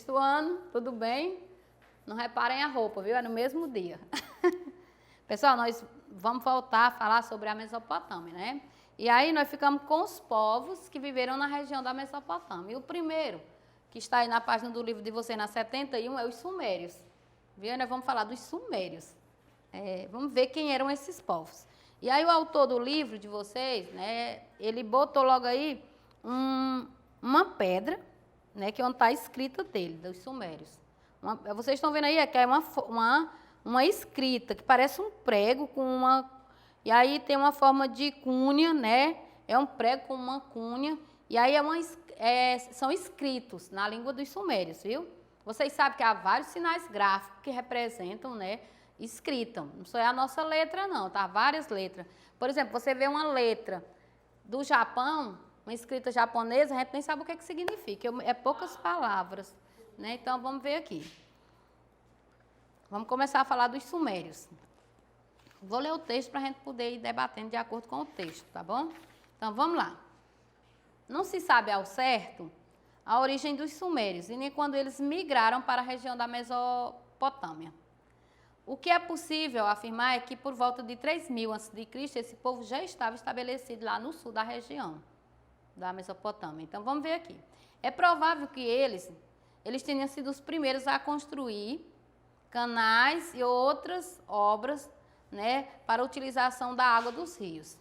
Sexto ano, tudo bem? Não reparem a roupa, viu? É no mesmo dia. Pessoal, nós vamos voltar a falar sobre a Mesopotâmia, né? E aí nós ficamos com os povos que viveram na região da Mesopotâmia. E o primeiro, que está aí na página do livro de vocês, na 71, é os Sumérios. Viu? Nós vamos falar dos Sumérios. Vamos ver quem eram esses povos. E aí o autor do livro de vocês, né, ele botou logo aí uma pedra, né, que é onde está escrita dele, dos Sumérios. Vocês estão vendo aí que é uma escrita que parece um prego com uma... E aí tem uma forma de cunha, né? É um prego com uma cunha. E aí são escritos na língua dos Sumérios, viu? Vocês sabem que há vários sinais gráficos que representam, né, escrita. Não só é a nossa letra, não, tá? Várias letras. Por exemplo, você vê uma letra do Japão, uma escrita japonesa, a gente nem sabe o que significa. É poucas palavras, né? Então, vamos ver aqui. Vamos começar a falar dos Sumérios. Vou ler o texto para a gente poder ir debatendo de acordo com o texto, tá bom? Então, vamos lá. Não se sabe ao certo a origem dos Sumérios e nem quando eles migraram para a região da Mesopotâmia. O que é possível afirmar é que por volta de 3000 a.C., esse povo já estava estabelecido lá no sul da região da Mesopotâmia. Então, vamos ver aqui. É provável que eles tenham sido os primeiros a construir canais e outras obras, né, para a utilização da água dos rios.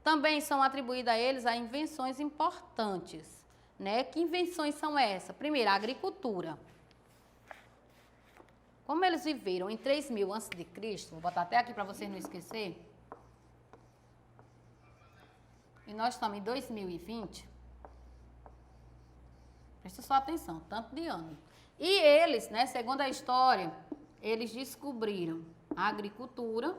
Também são atribuídas a eles a invenções importantes, né? Que invenções são essas? Primeiro, a agricultura. Como eles viveram em 3000 a.C., vou botar até aqui para vocês não esquecer, e nós estamos em 2020, presta só atenção, tanto de ano. E eles, né, segundo a história, eles descobriram a agricultura,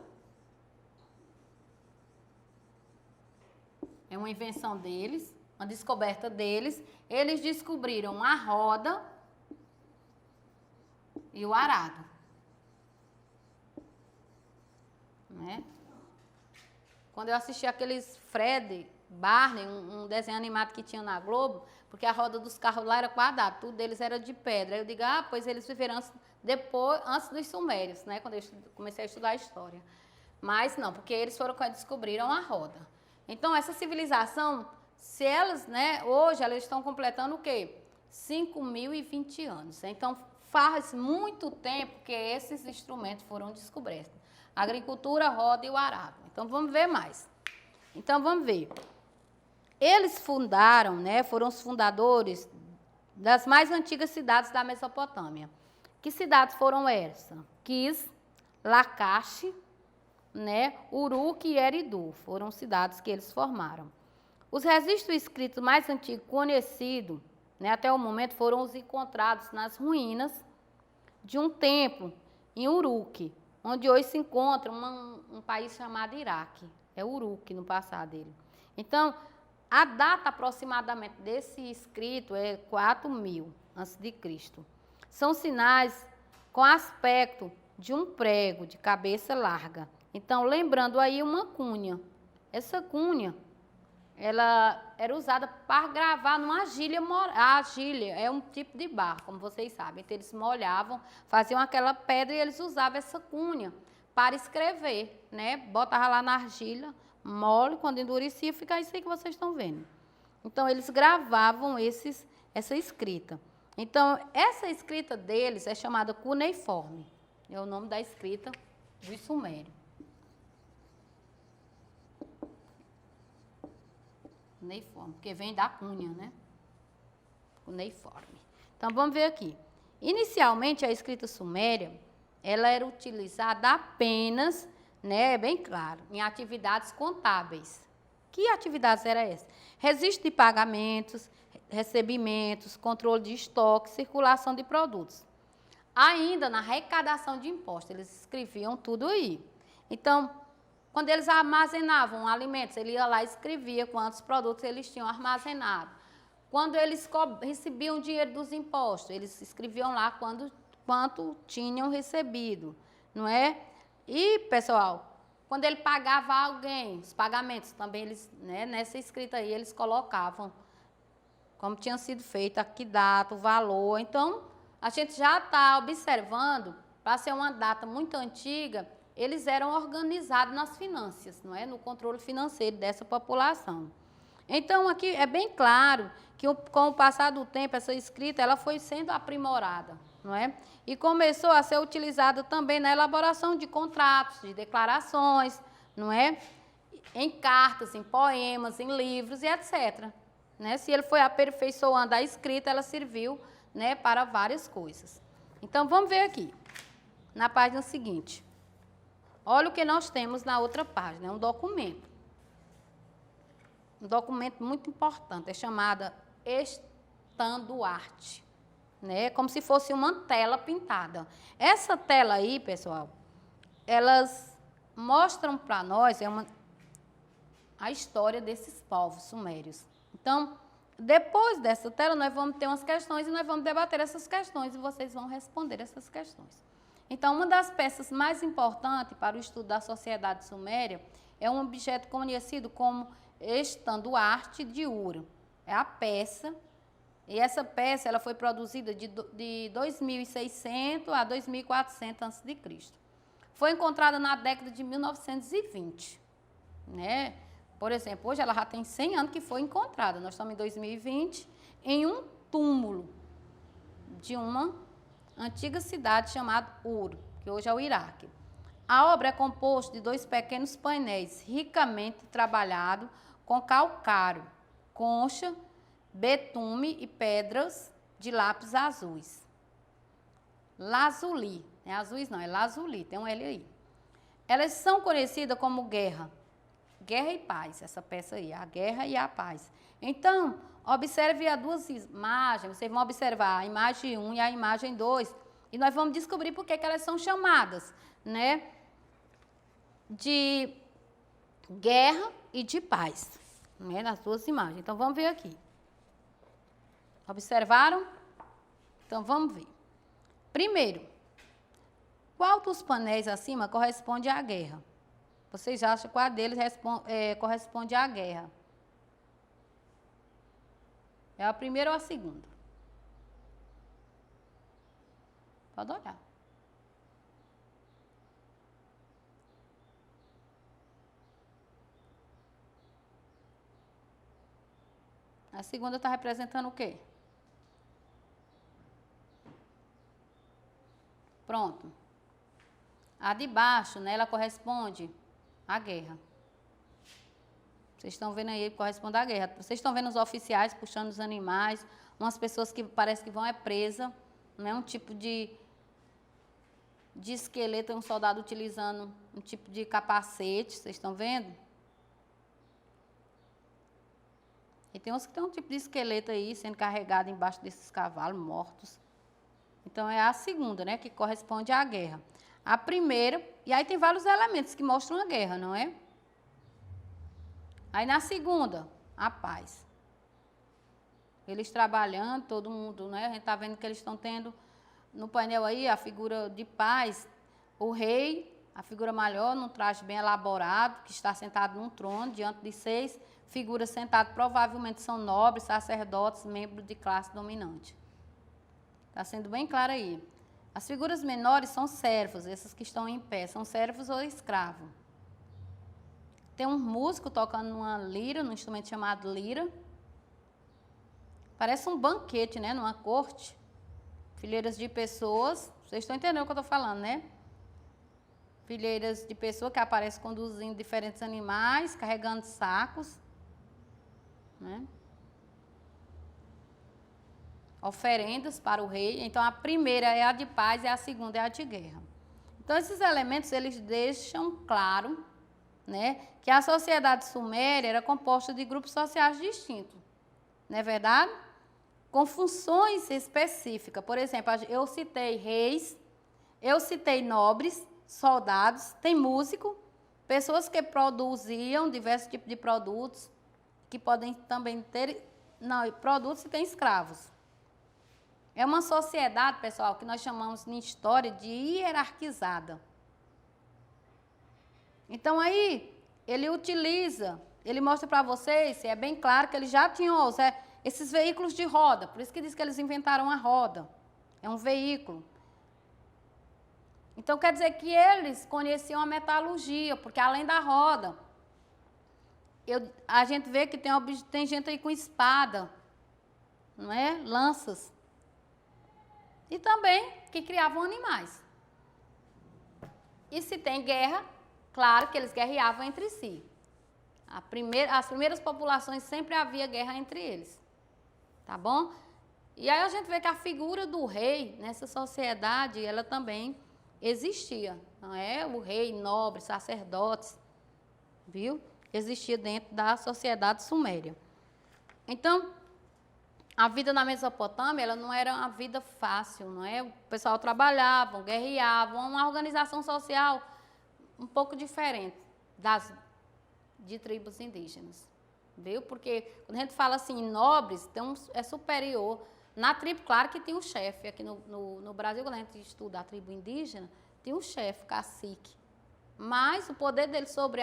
é uma invenção deles, uma descoberta deles. Eles descobriram a roda e o arado, né? Quando eu assisti aqueles Fred Barney, um desenho animado que tinha na Globo, porque a roda dos carros lá era quadrada, tudo deles era de pedra. Aí eu digo, pois eles viveram antes dos Sumérios, né? Quando eu comecei a estudar a história. Mas não, porque eles foram quando descobriram a roda. Então, essa civilização, se elas, né, hoje elas estão completando o quê? 5020 anos. Então, faz muito tempo que esses instrumentos foram descobertos. A agricultura, a roda e o arado. Então, vamos ver mais. Então, vamos ver. Eles fundaram, né, foram os fundadores das mais antigas cidades da Mesopotâmia. Que cidades foram essas? Quis, Lacache, né, Uruk e Eridu. Foram cidades que eles formaram. Os registros escritos mais antigos conhecidos, né, até o momento, foram os encontrados nas ruínas de um templo em Uruk, onde hoje se encontra um país chamado Iraque. É Uruk no passado dele. Então, a data aproximadamente desse escrito é 4000 a.C. São sinais com aspecto de um prego de cabeça larga. Então, lembrando aí uma cunha. Essa cunha, ela era usada para gravar numa argilha. A argilha é um tipo de barro, como vocês sabem. Então, eles molhavam, faziam aquela pedra e eles usavam essa cunha para escrever, né? Botava lá na argilha, mole, quando endurecia, fica isso aí que vocês estão vendo. Então, eles gravavam essa escrita. Então, essa escrita deles é chamada cuneiforme. É o nome da escrita do Sumério. Cuneiforme, porque vem da cunha, né? Cuneiforme. Então, vamos ver aqui. Inicialmente, a escrita suméria, ela era utilizada apenas, né, bem claro, em atividades contábeis. Que atividades eram essas? Registro de pagamentos, recebimentos, controle de estoque, circulação de produtos. Ainda na arrecadação de impostos, eles escreviam tudo aí. Então, quando eles armazenavam alimentos, ele ia lá e escrevia quantos produtos eles tinham armazenado. Quando eles recebiam dinheiro dos impostos, eles escreviam lá quanto tinham recebido, não é? E, pessoal, quando ele pagava alguém, os pagamentos também, eles, né, nessa escrita aí, eles colocavam como tinha sido feito, a que data, o valor. Então, a gente já está observando, para ser uma data muito antiga, eles eram organizados nas finanças, não é? No controle financeiro dessa população. Então, aqui é bem claro que com o passar do tempo, essa escrita ela foi sendo aprimorada, não é? E começou a ser utilizada também na elaboração de contratos, de declarações, não é? Em cartas, em poemas, em livros e etc. Né? Se ele foi aperfeiçoando a escrita, ela serviu, né, para várias coisas. Então, vamos ver aqui, na página seguinte. Olha o que nós temos na outra página, é um documento. Um documento muito importante, é chamada estandarte, né? Como se fosse uma tela pintada. Essa tela aí, pessoal, elas mostram para nós a história desses povos sumérios. Então, depois dessa tela, nós vamos ter umas questões e nós vamos debater essas questões e vocês vão responder essas questões. Então, uma das peças mais importantes para o estudo da sociedade suméria é um objeto conhecido como estandarte de Ur. É a peça, e essa peça ela foi produzida de 2600 a 2400 a.C. Foi encontrada na década de 1920, né? Por exemplo, hoje ela já tem 100 anos que foi encontrada. Nós estamos em 2020, em um túmulo de uma antiga cidade chamada Ur, que hoje é o Iraque. A obra é composta de 2 pequenos painéis ricamente trabalhados com calcário, concha, betume e pedras de lápis azuis. Lazuli, não é azuis não, é lazuli, tem um L aí. Elas são conhecidas como guerra e paz, essa peça aí, a guerra e a paz. Então, observe as duas imagens, vocês vão observar a imagem 1 e a imagem 2, e nós vamos descobrir por que elas são chamadas, né, de guerra e de paz, né, nas duas imagens. Então, vamos ver aqui. Observaram? Então, vamos ver. Primeiro, qual dos painéis acima corresponde à guerra? Vocês acham qual deles corresponde à guerra? É a primeira ou a segunda? Pode olhar. A segunda está representando o quê? Pronto. A de baixo, né, ela corresponde à guerra. Vocês estão vendo aí, corresponde à guerra. Vocês estão vendo os oficiais puxando os animais, umas pessoas que parece que vão presa, né, um tipo de esqueleto, um soldado utilizando um tipo de capacete, vocês estão vendo? E tem uns que tem um tipo de esqueleto aí, sendo carregado embaixo desses cavalos mortos. Então, é a segunda, né, que corresponde à guerra. A primeira, e aí tem vários elementos que mostram a guerra, não é? Aí, na segunda, a paz. Eles trabalhando, todo mundo, né, a gente está vendo que eles estão tendo, no painel aí, a figura de paz, o rei, a figura maior, num traje bem elaborado, que está sentado num trono, diante de 6 figuras sentadas, provavelmente são nobres, sacerdotes, membros de classe dominante. Está sendo bem claro aí. As figuras menores são servos, essas que estão em pé, são servos ou escravos. Tem um músico tocando numa lira, num instrumento chamado lira. Parece um banquete, né, numa corte. Fileiras de pessoas, vocês estão entendendo o que eu estou falando, né? Fileiras de pessoas que aparecem conduzindo diferentes animais, carregando sacos, né? Oferendas para o rei. Então, a primeira é a de paz e a segunda é a de guerra. Então, esses elementos, eles deixam claro, né, que a sociedade suméria era composta de grupos sociais distintos. Não é verdade? Com funções específicas. Por exemplo, eu citei reis, eu citei nobres, soldados, tem músico, pessoas que produziam diversos tipos de produtos, que podem também ter, não, produtos e tem escravos. É uma sociedade, pessoal, que nós chamamos em história de hierarquizada. Então, aí, ele mostra para vocês, é bem claro que eles já tinham esses veículos de roda, por isso que diz que eles inventaram a roda. é um veículo. Então, quer dizer que eles conheciam a metalurgia, porque além da roda, a gente vê que tem gente aí com espada, não é? Lanças. E também que criavam animais. E se tem guerra, claro que eles guerreavam entre si. As primeiras populações sempre havia guerra entre eles. Tá bom? E aí a gente vê que a figura do rei nessa sociedade, ela também existia, não é? O rei, nobre, sacerdotes, viu? Existia dentro da sociedade suméria. Então, a vida na Mesopotâmia, ela não era uma vida fácil, não é? O pessoal trabalhava, guerreava, uma organização social um pouco diferente de tribos indígenas, viu? Porque quando a gente fala assim em nobres, é superior. Na tribo, claro que tem um chefe. Aqui no Brasil, quando a gente estuda a tribo indígena, tem um chefe, cacique. Mas o poder dele sobre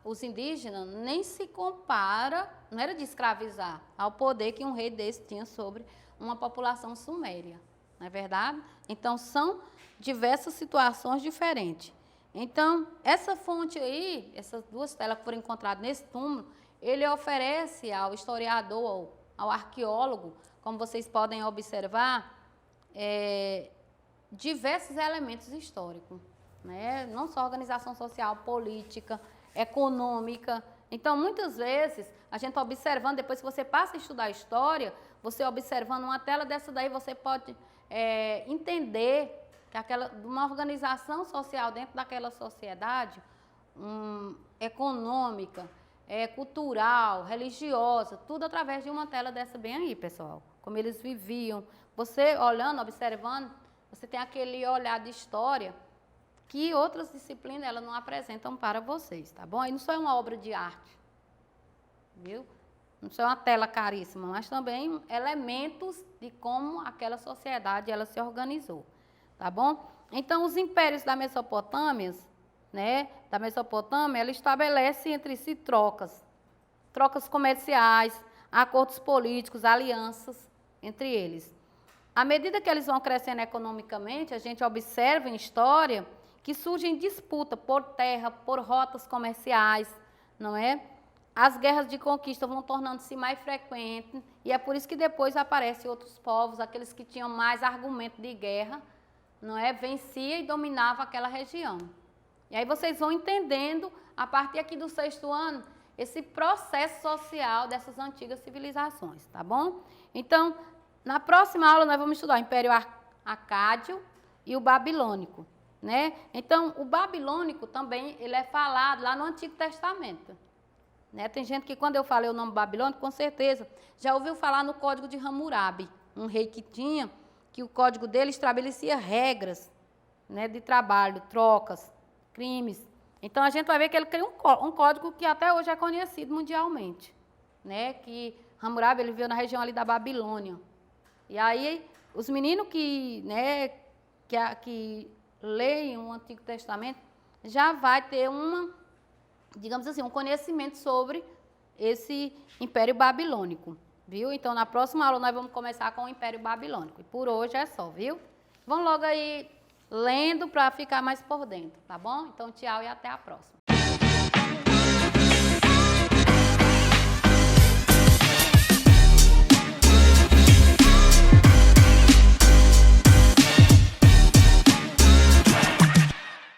os indígenas nem se compara, não era de escravizar, ao poder que um rei desse tinha sobre uma população suméria. Não é verdade? Então, são diversas situações diferentes. Então, essa fonte aí, essas duas telas que foram encontradas nesse túmulo, ele oferece ao historiador, ao arqueólogo, como vocês podem observar, diversos elementos históricos, né? Não só organização social, política, econômica. Então, muitas vezes, a gente observando, depois que você passa a estudar história, você observando uma tela dessa daí, você pode entender que uma organização social dentro daquela sociedade, econômica, cultural, religiosa, tudo através de uma tela dessa bem aí, pessoal. Como eles viviam. Você olhando, observando, você tem aquele olhar de história que outras disciplinas elas não apresentam para vocês, tá bom? Aí não só é uma obra de arte, viu? Não só é uma tela caríssima, mas também elementos de como aquela sociedade ela se organizou, tá bom? Então, os impérios da Mesopotâmia, né, ela estabelece entre si trocas comerciais, acordos políticos, alianças entre eles. À medida que eles vão crescendo economicamente, a gente observa em história que surgem disputas por terra, por rotas comerciais, não é? As guerras de conquista vão tornando-se mais frequentes e é por isso que depois aparecem outros povos, aqueles que tinham mais argumento de guerra, não é? Vencia e dominava aquela região. E aí vocês vão entendendo, a partir aqui do 6º ano, esse processo social dessas antigas civilizações, tá bom? Então, na próxima aula nós vamos estudar o Império Acádio e o Babilônico, né? Então, o Babilônico também, ele é falado lá no Antigo Testamento, né? Tem gente que quando eu falei o nome Babilônico, com certeza, já ouviu falar no Código de Hammurabi, um rei que o código dele estabelecia regras, né, de trabalho, trocas, crimes. Então, a gente vai ver que ele criou um código que até hoje é conhecido mundialmente, né, que Hammurabi ele veio na região ali da Babilônia. E aí, os meninos que leem o Antigo Testamento já vai ter digamos assim, um conhecimento sobre esse Império Babilônico, viu? Então, na próxima aula nós vamos começar com o Império Babilônico. E por hoje é só, viu? Vão logo aí lendo para ficar mais por dentro, tá bom? Então, tchau e até a próxima.